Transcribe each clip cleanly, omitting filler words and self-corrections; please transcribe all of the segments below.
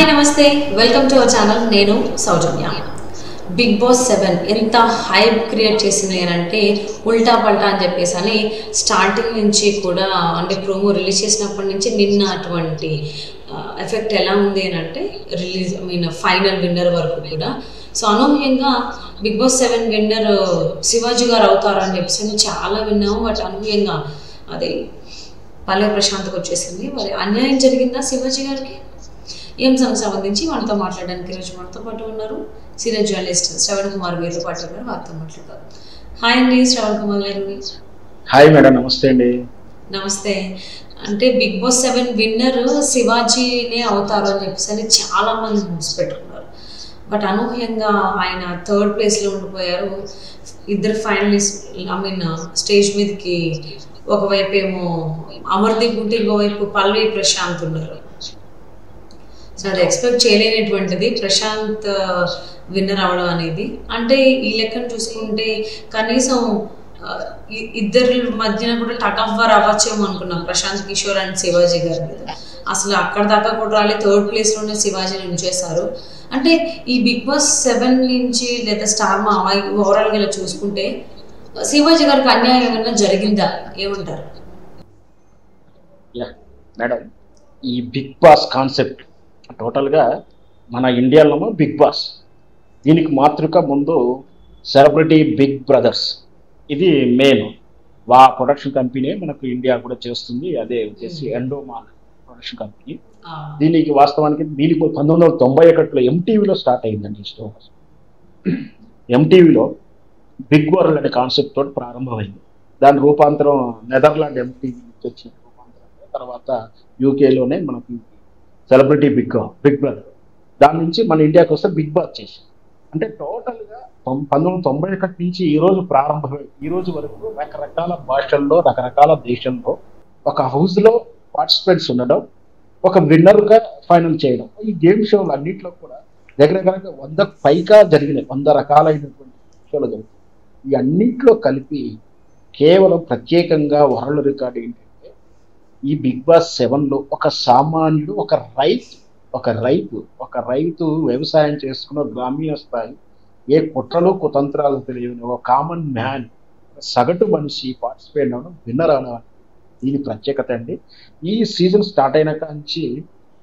నమస్తే welcome to our channel. నేను సౌజన్య. Big boss 7 ఎంత హైప్ క్రియేట్ చేసింది అంటే ఉల్టా పల్టా అని చెప్పేసి అని స్టార్టింగ్ నుంచి కూడా అంటే ప్రోమో రిలీజ్ చేసినప్పటి నుంచి నిన్న అటువంటి ఎఫెక్ట్ ఎలా ఉంది అని అంటే రిలీజ్ ఫైనల్ విన్నర్ వరకు కూడా. సో అనూహ్యంగా బిగ్ బాస్ 7 విన్నర్ శివాజీ గారు అవుతారు అని చెప్పేసి చాలా విన్నాము. బట్ అనూహ్యంగా అది పల్లె ప్రశాంత్కి వచ్చేసింది. మరి అన్యాయం జరిగిందా శివాజీ గారికి? ఈ అంశానికి సంబంధించి మనతో మాట్లాడడానికి ఈరోజు మనతో పాటు ఉన్నారు సీనియర్ జర్నలిస్ట్ శ్రవణ్ కుమార్ వీరితో పాటు ఉన్నారు. వారితో మాట్లాడతారు. హాయ్ అండి శ్రవణ్ కుమార్ గారు. హాయ్ మేడం, నమస్తే అండి. నమస్తే. అంటే బిగ్ బాస్ 7 విన్నర్ శివాజీనే అవుతారు అని చెప్పేసి అని చాలా మంది హోప్స్ పెట్టుకున్నారు. బట్ అనూహ్యంగా ఆయన థర్డ్ ప్లేస్లో ఉండిపోయారు. ఇద్దరు ఫైనలిస్ట్ స్టేజ్ మీదకి ఒకవైపు ఏమో అమర్దీప్ ఉంటే ఇంకోవైపు పల్లవి ప్రశాంత్ ఉన్నారు. సో అది ఎక్స్పెక్ట్ చేయలేనటువంటిది ప్రశాంత్ విన్నర్ అవడం అనేది. అంటే ఈ లెక్కను చూసుకుంటే కనీసం ఇద్దరి మధ్యన కూడా టగ్ ఆఫ్ వార్ అవ్వచ్చేమో అనుకున్నాం ప్రశాంత్ కిషోర్ అండ్ శివాజీ గారి మీద. అసలు అక్కడ దాకా కూడా రాలే, థర్డ్ ప్లేస్లోనే శివాజీని ఉంచేశారు. అంటే ఈ బిగ్ బాస్ 7 నుంచి లేదా స్టార్ మా ఓవరాల్గా ఇలా చూసుకుంటే శివాజీ గారికి అన్యాయం ఏమైనా జరిగిందా, ఏమంటారు? మేడం, ఈ బిగ్ బాస్ కాన్సెప్ట్ టోటల్గా మన ఇండియాలో బిగ్ బాస్, దీనికి మాతృక ముందు సెలబ్రిటీ బిగ్ బ్రదర్స్. ఇది మెయిన్ ప్రొడక్షన్ కంపెనీ మనకు ఇండియా కూడా చేస్తుంది. అదే వచ్చేసి ఎండోమాన్ ప్రొడక్షన్ కంపెనీ. దీనికి వాస్తవానికి 1991లో ఎంటీవీలో స్టార్ట్ అయిందండి ఈ షో. ఎంటీవీలో బిగ్ వరల్డ్ అనే కాన్సెప్ట్ తోటి ప్రారంభమైంది. దాని రూపాంతరం నెదర్లాండ్ ఎంటీవీ నుంచి వచ్చిన రూపాంతరం. తర్వాత యూకేలోనే మనకి సెలబ్రిటీ బిగ్ బ్రదర్. దాని నుంచి మన ఇండియాకి వస్తే బిగ్ బాస్ చేసి, అంటే టోటల్గా 1991 నుంచి ఈ రోజు ప్రారంభమై ఈ రోజు వరకు రకరకాల భాషల్లో రకరకాల దేశంలో ఒక హౌస్లో పార్టిసిపెంట్స్ ఉండడం, ఒక విన్నర్గా ఫైనల్ చేయడం. ఈ గేమ్ షోలు అన్నింటిలో కూడా దగ్గర 100 పైగా జరిగినాయి. 100 రకాలైనటువంటి షోలు జరుగుతాయి. ఈ అన్నింటిలో కలిపి కేవలం ప్రత్యేకంగా వరల్డ్ రికార్డు ఏంటంటే ఈ బిగ్ బాస్ 7లో ఒక సామాన్యుడు, ఒక రైతు వ్యవసాయం చేసుకున్న గ్రామీణ స్థాయి, ఏ కుట్రలు కుతంత్రాలు తెలియని ఒక కామన్ మ్యాన్, సగటు మనిషి పార్టిసిపేట్ అవ్వడం, విన్నర్ అవడం, దీని ప్రత్యేకత అండి. ఈ సీజన్ స్టార్ట్ అయినాక నుంచి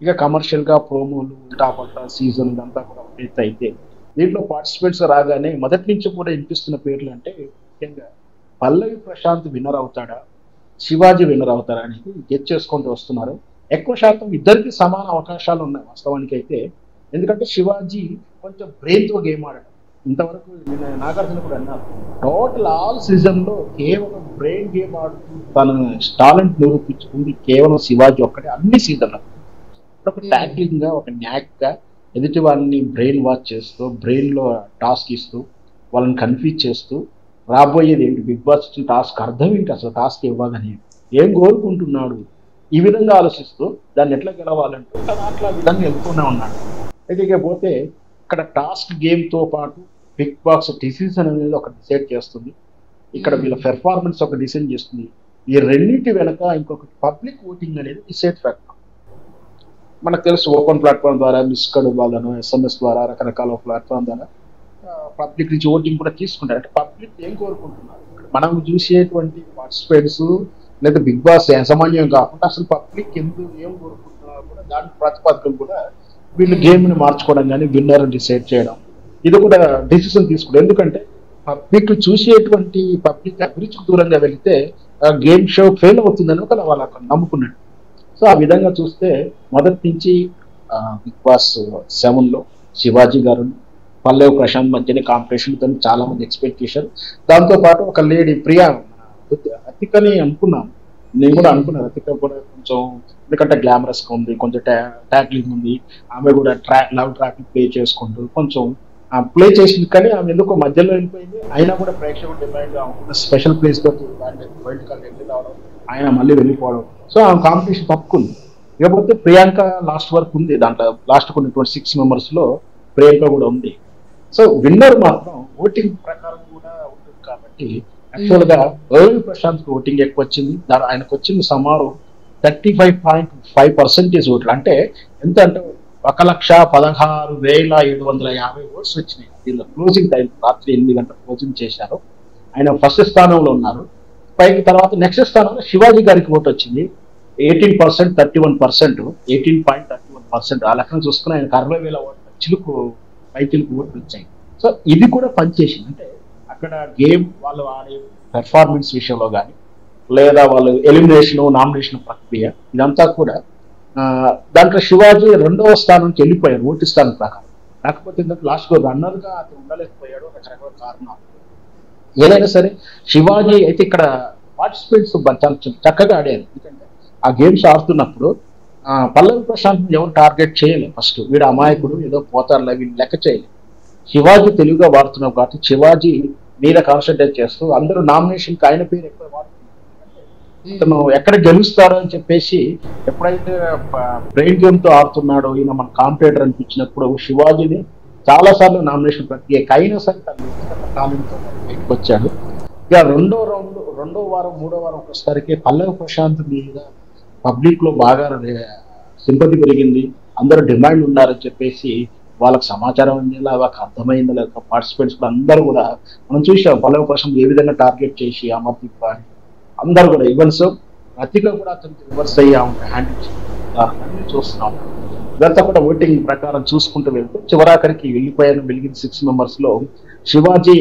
ఇక కమర్షియల్గా ప్రోమోలు టాపట్ట సీజన్ ఇదంతా కూడా అప్డేట్ అయితే దీంట్లో పార్టిసిపెంట్స్ రాగానే మొదటి నుంచి కూడా వినిపిస్తున్న పేర్లు అంటే ముఖ్యంగా పల్లవి ప్రశాంత్ విన్నర్ అవుతాడా, శివాజీ విన్నర్ అవుతారా అనేది గెస్ చేసుకుంటూ వస్తున్నారు. ఎక్కువ శాతం ఇద్దరికి సమాన అవకాశాలు ఉన్నాయి వాస్తవానికి అయితే. ఎందుకంటే శివాజీ కొంచెం బ్రెయిన్తో గేమ్ ఆడడం. ఇంతవరకు నాగార్జున కూడా అన్నారు, టోటల్ ఆల్ సీజన్లో కేవలం బ్రెయిన్ గేమ్ ఆడుతూ తన టాలెంట్ నిరూపించుకుంది కేవలం శివాజీ ఒక్కటే అన్ని సీజన్లో. ఒక ట్యాక్లింగ్గా, ఒక న్యాక్గా ఎదుటి వాళ్ళని బ్రెయిన్ వాచ్ చేస్తూ, బ్రెయిన్లో టాస్క్ ఇస్తూ, వాళ్ళని కన్ఫ్యూజ్ చేస్తూ, రాబోయేది ఏంటి, బిగ్ బాస్ టాస్క్ అర్థం ఏంటి, అసలు టాస్క్ ఇవ్వగానే ఏం కోరుకుంటున్నాడు, ఈ విధంగా ఆలోచిస్తూ దాన్ని ఎట్లా గెలవాలంటూ అట్లా విధంగా వెళ్తూనే ఉన్నాడు. అయితే ఇకపోతే ఇక్కడ టాస్క్ గేమ్తో పాటు బిగ్ బాస్ డిసిజన్ అనేది ఒక డిసైడ్ చేస్తుంది. ఇక్కడ వీళ్ళ పెర్ఫార్మెన్స్ ఒక డిసైడ్ చేస్తుంది. ఈ రెండింటి వెనక ఇంకొకటి పబ్లిక్ ఓటింగ్ అనేది డిసైడ్ ఫ్యాక్టర్. మనకు తెలుసు, ఓపెన్ ప్లాట్ఫామ్ ద్వారా, మిస్కడ్ వాళ్ళను SMS ద్వారా, రకరకాల ప్లాట్ఫామ్ ద్వారా పబ్లిక్ నుంచి ఓటింగ్ కూడా తీసుకుంటారు. అంటే పబ్లిక్ ఏం కోరుకుంటున్నారు, మనం చూసేటువంటి పార్టిసిపెంట్స్ లేదా బిగ్ బాస్ యాజమాన్యం కాకుండా అసలు పబ్లిక్ ఎందుకు ఏం కోరుకుంటున్నారు కూడా దాని ప్రతిపాదకం కూడా వీళ్ళు గేమ్ని మార్చుకోవడం కానీ విన్నర్ డిసైడ్ చేయడం, ఇది కూడా డిసిషన్ తీసుకోవడం. ఎందుకంటే పబ్లిక్ చూసేటువంటి పబ్లిక్ అభిరుచికి దూరంగా వెళితే గేమ్ షో ఫెయిల్ అవుతుందని ఒక వాళ్ళకు నమ్ముకున్నాడు. సో ఆ విధంగా చూస్తే మొదటి నుంచి బిగ్ బాస్ 7లో శివాజీ గారు పల్లవి ప్రశాంత్ మధ్యనే కాంపిటీషన్తో చాలా మంది ఎక్స్పెక్ట్ చేశారు. దాంతోపాటు ఒక లేడీ ప్రియా అతికని అనుకున్నాను, నేను కూడా అనుకున్నాను. అతిక కూడా కొంచెం, ఎందుకంటే గ్లామరస్గా ఉంది, కొంచెం ట్యాక్లింగ్ ఉంది, ఆమె కూడా లవ్ ట్రాక్ ప్లే చేసుకుంటూ కొంచెం ప్లే చేసింది. కానీ ఆమె ఎందుకో మధ్యలో వెళ్ళిపోయింది. అయినా కూడా ప్రేక్షకులు డిమాండ్ అనుకున్న స్పెషల్ ప్లేస్ తోటి వైల్డ్ కార్డ్ ఎంట్రీ రావడం, ఆయన మళ్ళీ వెళ్ళిపోవడం. సో ఆమె కాంపిటీషన్ తప్పుకుంది. ఇకపోతే ప్రియాంక లాస్ట్ వరకు ఉంది. దాంట్లో లాస్ట్ కొన్ని 26 మెంబర్స్లో ప్రియాంక కూడా ఉంది. సో విన్నర్ మాత్రం ఓటింగ్ ప్రకారం కూడా ఉంటుంది కాబట్టి యాక్చువల్గా పల్లవి ప్రశాంత్ ఓటింగ్ ఎక్కువ వచ్చింది. ఆయనకు వచ్చింది సుమారు 35.5% ఓట్లు. అంటే ఎంత అంటే 1,16,750 ఓట్స్ వచ్చినాయి. దీనిలో క్లోజింగ్ టైం రాత్రి 8 గంటలకు క్లోజింగ్ చేశారు. ఆయన ఫస్ట్ స్థానంలో ఉన్నారు. పైకి తర్వాత నెక్స్ట్ స్థానంలో శివాజీ గారికి ఓటు వచ్చింది 18%, 31%, 18.31%. ఆ లెక్కన చూసుకుని ఆయనకు 60,000 ఓట్ల చిలుకు ఓట్లు వచ్చాయి. సో ఇది కూడా పనిచేసింది. అంటే అక్కడ గేమ్ వాళ్ళు ఆడే పెర్ఫార్మెన్స్ విషయంలో కానీ లేదా వాళ్ళు ఎలిమినేషన్ నామినేషన్ ప్రక్రియ ఇదంతా కూడా దాంట్లో శివాజీ 2వ స్థానానికి వెళ్ళిపోయారు ఓటు స్థానం ప్రకారం. కాకపోతే లాస్ట్ రన్నర్గా అతను ఉండలేకపోయాడు, రకరకాల కారణాలు. ఏదైనా సరే శివాజీ అయితే ఇక్కడ పార్టిసిపేట్స్ చాలా చక్కగా ఆడారు. ఎందుకంటే ఆ గేమ్స్ ఆడుతున్నప్పుడు పల్లవి ప్రశాంత్ ఎవరు టార్గెట్ చేయలేదు. ఫస్ట్ వీడు అమాయకుడు ఏదో పోతారులే వీళ్ళు లెక్క చేయలేదు. శివాజీ తెలుగుగా వాడుతున్నావు కాబట్టి శివాజీ మీద కాన్సన్ట్రేట్ చేస్తూ అందరూ నామినేషన్కి ఆయన పేరు ఎక్కువ వాడుతున్నారు. అతను ఎక్కడ గెలుస్తాడో అని చెప్పేసి ఎప్పుడైతే బ్రెయిన్ గేమ్ తో ఆడుతున్నాడో ఈయన మన కాంపిటేటర్ అనిపించినప్పుడు శివాజీని చాలా సార్లు నామినేషన్ ప్రక్రియకి అయినా సరే తను బయటకు వచ్చాడు. ఇక రెండో వారం 3వ వారం ఒకసారికి పల్లవి ప్రశాంత్ మీద పబ్లిక్ లో బాగా సింపతి పెరిగింది. అందరూ డిమాండ్ ఉన్నారని చెప్పేసి వాళ్ళకి సమాచారం అందేలా వాళ్ళకి అర్థమైందా లేక పార్టిసిపెంట్స్ కూడా అందరూ కూడా మనం చూసాం పల్లవి ప్రశాంత్ ఏ విధంగా టార్గెట్ చేసి అమర్దీప్ గారిని అందరూ కూడా ఈవెంట్స్ రతిగా కూడా అతనికి రివర్స్ అయ్యా హ్యాండిల్ చూస్తున్నాం. ఇదంతా కూడా ఓటింగ్ ప్రకారం చూసుకుంటూ వెళ్తే చివరాఖరికి మిగిలిన 6 మెంబర్స్ లో శివాజీ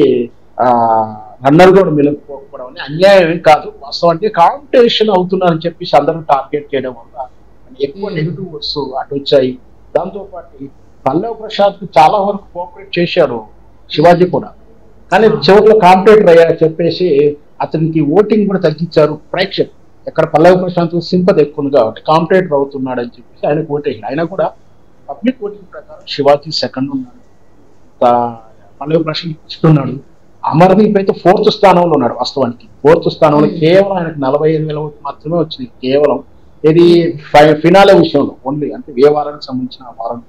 రన్నర్ కూడా మిలకపోవడం అని అన్యాయం ఏం కాదు. వాస్తవానికి కాంపిటీషన్ అవుతున్నారని చెప్పేసి అందరూ టార్గెట్ చేయడం వల్ల ఎక్కువ నెగిటివ్ వర్డ్స్ అటు వచ్చాయి. దాంతోపాటు పల్లవి ప్రశాంత్ చాలా వరకు కోఆపరేట్ చేశాడు శివాజీ కూడా. కానీ చివరిలో కాంపిటేటర్ అయ్యారని చెప్పేసి అతనికి ఓటింగ్ కూడా తగ్గించారు ప్రేక్షకులు. ఎక్కడ పల్లవి ప్రశాంత్ సింపతి ఎక్కువ ఉంది కాబట్టి కాంపిటేటర్ అవుతున్నాడు అని చెప్పేసి ఆయనకు ఓటేసాడు. ఆయన కూడా పబ్లిక్ ఓటింగ్ ప్రకారం శివాజీ సెకండ్ ఉన్నాడు, పల్లవి ప్రశాంత్ ఫస్ట్ ఉన్నాడు. అమర్దీప్ అయితే 4th స్థానంలో ఉన్నాడు. వాస్తవానికి 4th స్థానంలో కేవలం ఆయనకు 45,000 ఓట్లు మాత్రమే వచ్చింది. కేవలం ఇది ఫినాలే విషయంలో ఓన్లీ అంటే ఏ వారానికి సంబంధించిన వారం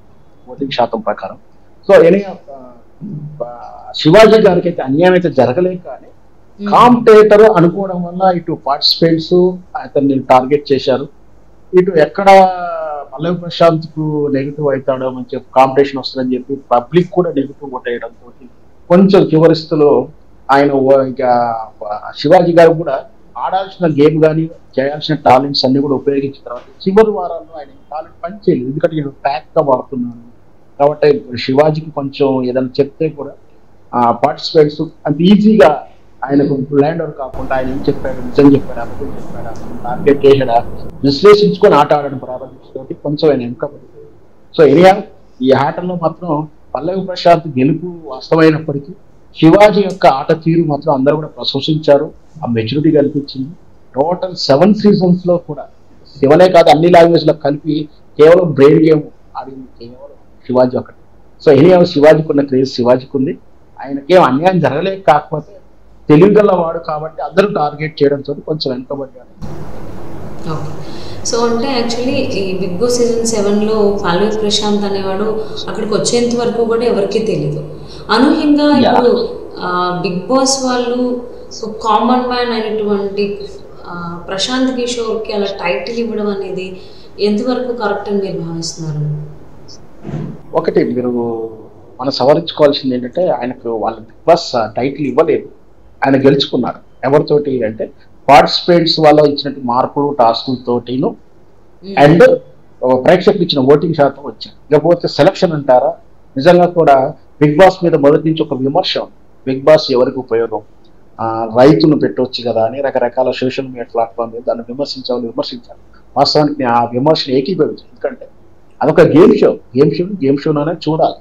ఓటింగ్ శాతం ప్రకారం. సో శివాజీ గారికి అయితే అన్యాయం అయితే జరగలేదు. కానీ కాంపిటేటర్ అనుకోవడం వల్ల ఇటు పార్టిసిపెంట్స్ అతన్ని టార్గెట్ చేశారు, ఇటు ఎక్కడ పల్లవి ప్రశాంత్ కు నెగిటివ్ అవుతాడో అని చెప్పి కాంపిటీషన్ వస్తుందని చెప్పి పబ్లిక్ కూడా నెగిటివ్ ఓట్ వేయడంతో కొంచెం చివరిస్తులో ఆయన ఇంకా శివాజీ గారు కూడా ఆడాల్సిన గేమ్ కానీ చేయాల్సిన టాలెంట్స్ అన్ని కూడా ఉపయోగించిన తర్వాత చివరి వారాల్లో ఆయన టాలెంట్ పని చేయలేదు. ఎందుకంటే నేను ప్యాక్ గా వాడుతున్నాను కాబట్టి శివాజీకి కొంచెం ఏదైనా చెప్తే కూడా పార్టిసిపెంట్స్ అంత ఈజీగా ఆయనకు ల్యాండ్ ఓవర్ కాకుండా ఆయన ఏం చెప్పాడు, నిజం చెప్పాడా, అబద్ధం చెప్పాడా, టార్గెట్ చేశాడా విశ్లేషించుకొని ఆట ఆడడం ప్రారంభించడం కొంచెం ఆయన వెనుకబడింది. సో ఈ ఆటల్లో మాత్రం పల్లవి ప్రశాంత్ గెలుపు వాస్తవమైనప్పటికీ శివాజీ యొక్క ఆట తీరు మాత్రం అందరూ కూడా ప్రశంసించారు. ఆ మెచ్యూరిటీ కనిపించింది. టోటల్ 7 seasons లో కూడా శివనే కాదు అన్ని లాంగ్వేజ్ లో కలిపి కేవలం బ్రెయిన్ గేమ్ ఆడింది కేవలం శివాజీ ఒకటి. సో శివాజీకి ఉన్న క్రేజ్ శివాజీకి ఉంది. ఆయనకేం అన్యాయం జరగలేక కాకపోతే తెలివిగల వాడు కాబట్టి అందరూ టార్గెట్ చేయడంతో కొంచెం వెనుకబడ్డాడు. సో అంటే యాక్చువల్లీ ఈ బిగ్ బాస్ సీజన్ 7లో పల్లవి ప్రశాంత్ అనేవాడు అక్కడికి వచ్చేంత వరకు కూడా ఎవరికీ తెలియదు. అనూహ్యంగా ఇప్పుడు బిగ్ బాస్ వాళ్ళు కామన్ మ్యాన్ అయినటువంటి ప్రశాంత్ కిషోర్కి అలా టైటిల్ ఇవ్వడం అనేది ఎంతవరకు కరెక్ట్ అని మీరు భావిస్తున్నారు? ఒకటి మీరు మనం సవరించుకోవాల్సింది ఏంటంటే ఆయనకు వాళ్ళ బిగ్ బాస్ టైటిల్ ఇవ్వలేదు, ఆయన గెలుచుకున్నాడు. ఎవరితోటి అంటే పార్టిసిపెంట్స్ వల్ల ఇచ్చినట్టు మార్పులు టాస్కులతోటిను అండ్ ప్రేక్షకులు ఇచ్చిన ఓటింగ్ శాతం వచ్చాయి. ఇకపోతే సెలక్షన్ అంటారా, నిజంగా కూడా బిగ్ బాస్ మీద మొదటి నుంచి ఒక విమర్శ ఉంది. బిగ్ బాస్ ఎవరికి ఉపయోగం, రైతును పెట్టవచ్చు కదా అని రకరకాల సోషల్ మీడియా ప్లాట్ఫామ్ మీద దాన్ని విమర్శించాలి. వాస్తవానికి ఆ విమర్శను ఏకీభవించాలి. ఎందుకంటే అదొక గేమ్ షోలోనే చూడాలి.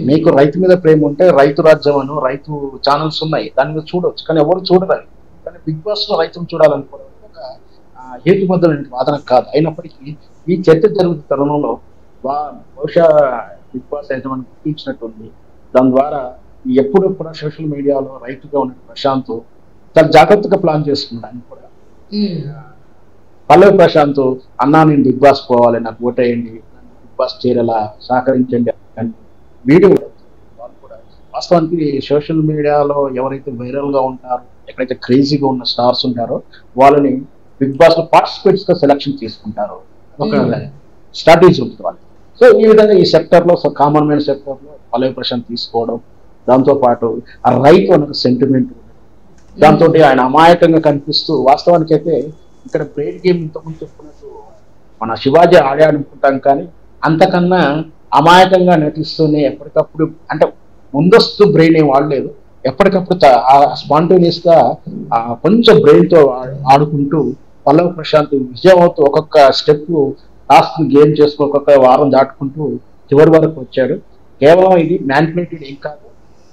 మీకు రైతు మీద ప్రేమ ఉంటే రైతు రాజ్యం అను రైతు ఛానల్స్ ఉన్నాయి, దాని మీద చూడవచ్చు. కానీ ఎవరు చూడరు. కానీ బిగ్ బాస్ లో రైతును చూడాలనుకోవడం ఒక హేతుబద్ధమైన వాదన కాదు. అయినప్పటికీ ఈ చర్చ జరుగుతున్న తరుణంలో బహుశా బిగ్ బాస్ అయితే మనకు గుర్తించినట్టుంది. దాని ద్వారా ఎప్పుడు కూడా సోషల్ మీడియాలో రైతుగా ఉన్న ప్రశాంత్ చాలా జాగ్రత్తగా ప్లాన్ చేసుకున్నాడు. ఆయన కూడా పల్లవి ప్రశాంత్ అన్నా నేను బిగ్ బాస్ పోవాలి, నాకు ఓటేయండి, బిగ్ బాస్ చేరేలా సహకరించండి అని వీడియో వాళ్ళు కూడా వాస్తవానికి సోషల్ మీడియాలో ఎవరైతే వైరల్ గా ఉంటారో ఎక్కడైతే క్రేజీగా ఉన్న స్టార్స్ ఉంటారో వాళ్ళని బిగ్ బాస్ లో పార్టిసిపేట్స్ గా సెలక్షన్ చేసుకుంటారు. ఒక స్ట్రాటజీ ఉంటుంది వాళ్ళు. సో ఈ విధంగా ఈ సెక్టర్లో కామన్ మ్యాన్ సెక్టర్లో పల్లవి ప్రశాంత్ తీసుకోవడం, దాంతోపాటు ఆ రైతు అనే సెంటిమెంట్, దాంతో ఆయన అమాయకంగా కనిపిస్తూ, వాస్తవానికి అయితే ఇక్కడ బ్రెయిన్ గేమ్ ఇంతకుముందు చెప్పుకున్నట్టు మన శివాజీ ఆడాడు అనుకుంటాం, కానీ అంతకన్నా అమాయకంగా నటిస్తూనే ఎప్పటికప్పుడు, అంటే ముందస్తు బ్రెయిన్ ఏం వాడలేదు, ఎప్పటికప్పుడు స్పాంటేనియస్ గా కొంచెం బ్రెయిన్ తో ఆడుకుంటూ పల్లవి ప్రశాంత్ విజయం అవుతూ ఒక్కొక్క స్టెప్ టాస్క్ గేమ్ చేసుకుని ఒక్కొక్క వారం దాటుకుంటూ చివరి వరకు వచ్చాడు. కేవలం ఇది మ్యానిపులేటెడ్ ఏం కాదు,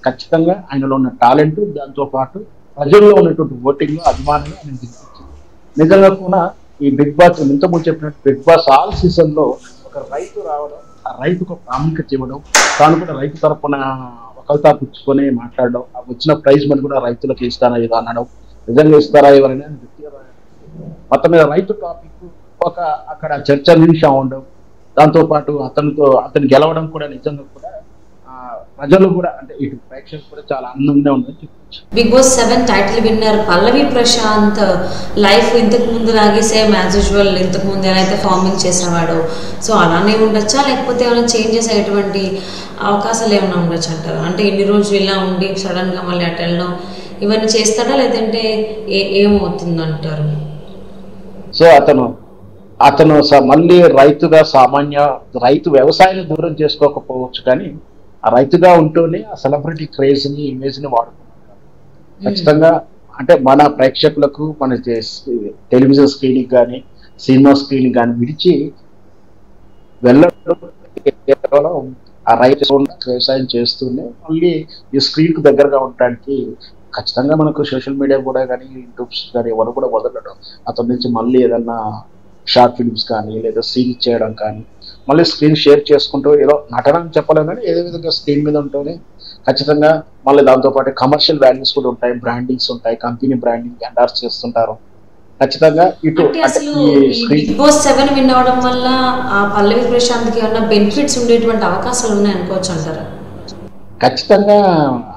ఖచ్చితంగా ఆయనలో ఉన్న టాలెంట్, దాంతో పాటు ప్రజల్లో ఉన్నటువంటి ఓటింగ్ అభిమానులు ఆయన దింపించింది. నిజంగా కూడా ఈ బిగ్ బాస్ ఇంతకుముందు చెప్పినట్టు బిగ్ బాస్ ఆల్ సీజన్ లో ఒక రైతు రావడం, ఆ రైతుకు ప్రాముఖ్యత ఇవ్వడం, తాను కూడా రైతు తరపున ఒకరితో పుచ్చుకొని మాట్లాడడం, ఆ వచ్చిన ప్రైజ్ మనీ కూడా రైతులకు ఇస్తానా ఏదో అనడం, నిజంగా ఇస్తారా ఎవరైనా మొత్తం మీద రైతు టాపిక్ ఒక అక్కడ చర్చ నిమిషం ఉండడం, దాంతో పాటు అతను గెలవడం కూడా నిజంగా కూడా ప్రజలు కూడా, అంటే ఇటు ప్రేక్షకులు కూడా చాలా ఆనందంగా ఉందని చెప్పచ్చు. బిగ్ బాస్ 7 టైటిల్ విన్నర్ పల్లవి ప్రశాంత్ లైఫ్ ఇంతకు ముందు లాగే సేమ్ యాజ్ యూజువల్ ఇంతకు ముందు ఎలా అయితే ఫార్మింగ్ చేసేవాడు సో అలానే ఉండొచ్చా, లేకపోతే ఏమైనా చేంజెస్ అయ్యేటువంటి అవకాశాలు ఏమైనా ఉండొచ్చు అంటారు? అంటే ఇన్ని రోజులు ఇలా ఉండి సడన్ గా మళ్ళీ అటు వెళ్ళడం ఇవన్నీ చేస్తాడా, లేదంటే ఏమవుతుందంటారు? సో అతను మళ్ళీ రైతుగా సామాన్య రైతు వ్యవసాయాన్ని దూరం చేసుకోకపోవచ్చు, కానీ ఆ రైతుగా ఉంటూనే ఆ సెలబ్రిటీ క్రేజ్ ని ఇమేజ్ ని వాడుకుంటున్నారు. ఖచ్చితంగా అంటే మన ప్రేక్షకులకు మన టెలివిజన్ స్క్రీన్ కానీ సినిమా స్క్రీన్ కానీ విడిచి వెళ్ళడం కేవలం ఆ రైతు వ్యవసాయం చేస్తూనే మళ్ళీ ఈ స్క్రీన్ కు దగ్గరగా ఉండడానికి ఖచ్చితంగా మనకు సోషల్ మీడియా కూడా కానీ యూట్యూబ్స్ కానీ ఎవరు కూడా వదలడం, అతని నుంచి మళ్ళీ ఏదన్నా షార్ట్ ఫిల్మ్స్ కానీ లేదా సీన్స్ చేయడం కానీ మళ్ళీ స్క్రీన్ షేర్ చేసుకుంటూ ఏదో నటన అని చెప్పలేం, కానీ ఏదో విధంగా స్క్రీన్ మీద ఉంటూనే ఖచ్చితంగా మళ్ళీ దాంతోపాటు కమర్షియల్ వాల్యూస్ కూడా ఉంటాయి, బ్రాండింగ్స్ ఉంటాయి, కంపెనీ బ్రాండింగ్ ఎండార్స్ చేస్తుంటారు. ఖచ్చితంగా ఇటు బిగ్ బాస్ 7 విన్ అవడం వల్ల ఆ పల్లవి ప్రశాంత్ కి ఏమైనా బెనిఫిట్స్ ఉండేటువంటి అవకాశాలు ఉన్నాయి అనుకోవచ్చు అంటారా? ఖచ్చితంగా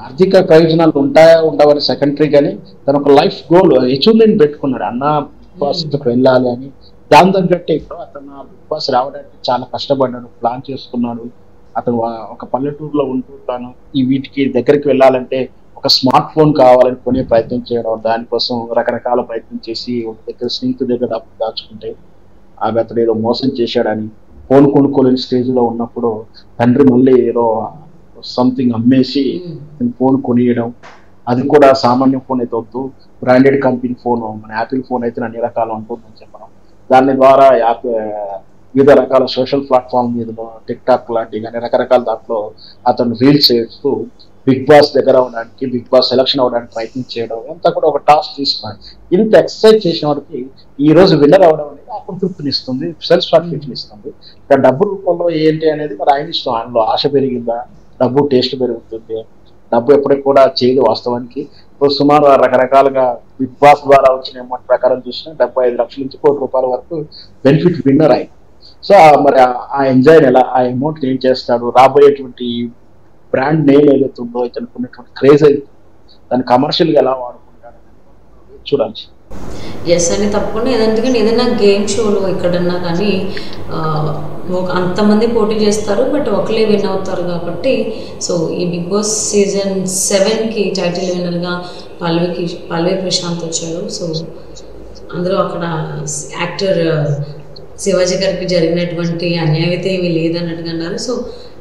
ఆర్థిక ప్రయోజనాలు ఉంటాయా ఉండవని సెకండరీ, కానీ తన ఒక లైఫ్ గోల్ అచీవ్మెంట్ పెట్టుకున్నాడు, అన్న బిగ్ బాస్ వెళ్ళాలి అని. దాని తగ్గట్టే ఇప్పుడు అతను బిగ్ బాస్ రావడానికి చాలా కష్టపడ్డాడు, ప్లాన్ చేసుకున్నాడు. అతను ఒక పల్లెటూరులో ఉంటూ తాను ఈ వీటికి దగ్గరికి వెళ్ళాలంటే ఒక స్మార్ట్ ఫోన్ కావాలని కొనే ప్రయత్నం చేయడం, దానికోసం రకరకాల ప్రయత్నం చేసి ఒక దగ్గర స్నేహితుడి దగ్గర డబ్బు దాచుకుంటే అతను ఏదో మోసం చేశాడని ఫోన్ కొనుక్కోలేని స్టేజ్ లో ఉన్నప్పుడు తండ్రి మళ్ళీ ఏదో సంథింగ్ అమ్మేసి ఫోన్ కొనియడం, అది కూడా సామాన్య ఫోన్ అయితే వద్దు, బ్రాండెడ్ కంపెనీ ఫోన్, మన యాపిల్ ఫోన్ అయితే అన్ని రకాలు ఉంటుందని చెప్పడం, దాని ద్వారా వివిధ రకాల సోషల్ ప్లాట్ఫామ్ మీద టిక్ టాక్ లాంటి కానీ రకరకాల దాంట్లో అతను రీల్స్ చేస్తూ బిగ్ బాస్ దగ్గర అవడానికి, బిగ్ బాస్ సెలక్షన్ అవడానికి ప్రయత్నం చేయడం, అంతా కూడా ఒక టాస్క్ తీసుకున్నాడు. ఇంత ఎక్సర్సైజ్ చేసిన వాడికి ఈ రోజు విన్నర్ అవడం అనేది అసంతృప్తినిస్తుంది, సెల్ఫ్ సాటిస్ఫాక్షన్ ఇస్తుంది. ఇక డబ్బు రూపంలో ఏంటి అనేది మరి ఆయన ఇష్టం, ఆయనలో ఆశ పెరిగిందా, డబ్బు టేస్ట్ పెరుగుతుంది, డబ్బు ఎప్పటికి కూడా చేయదు. వాస్తవానికి ఇప్పుడు సుమారు రకరకాలుగా బిగ్ బాస్ ద్వారా వచ్చిన అమౌంట్ ప్రకారం చూసినా 75 లక్షల నుంచి ₹1 కోటి వరకు బెనిఫిట్ విన్నర్ అయ్యి. సో మరి ఆ ఎంజాయ్ ఎలా, ఆ అమౌంట్ ఏం చేస్తాడు, రాబోయేటువంటి బ్రాండ్ నేమ్ ఏదైతే ఉందో ఇతనికి ఉన్నటువంటి క్రేజ్ అయితే దాన్ని కమర్షియల్ గా ఎలా వాడుకుంటాడు చూడాలి. ఎస్ అని తప్పకుండా ఎందుకంటే ఏదైనా గేమ్ షోలో ఎక్కడన్నా కానీ అంతమంది పోటీ చేస్తారు, బట్ ఒకలే విన్ అవుతారు కాబట్టి సో ఈ బిగ్ బాస్ సీజన్ 7కి టైటిల్ విన్నర్గా పల్లవి ప్రశాంత్ వచ్చాడు. సో అందరూ అక్కడ యాక్టర్ శివాజీ గారికి జరిగినటువంటి అన్యాయం అయితే ఏమీ లేదన్నట్టుగా అన్నారు. సో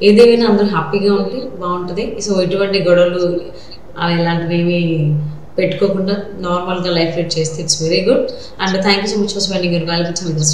ఏదేమైనా అందరూ హ్యాపీగా ఉంటే బాగుంటుంది. సో ఎటువంటి గొడవలు ఇలాంటివి ఏమీ పెట్టుకోకుండా నార్మల్గా లైఫ్ లీడ్ చేస్తే it's very good. And thank you so much for spending your valuable time with us.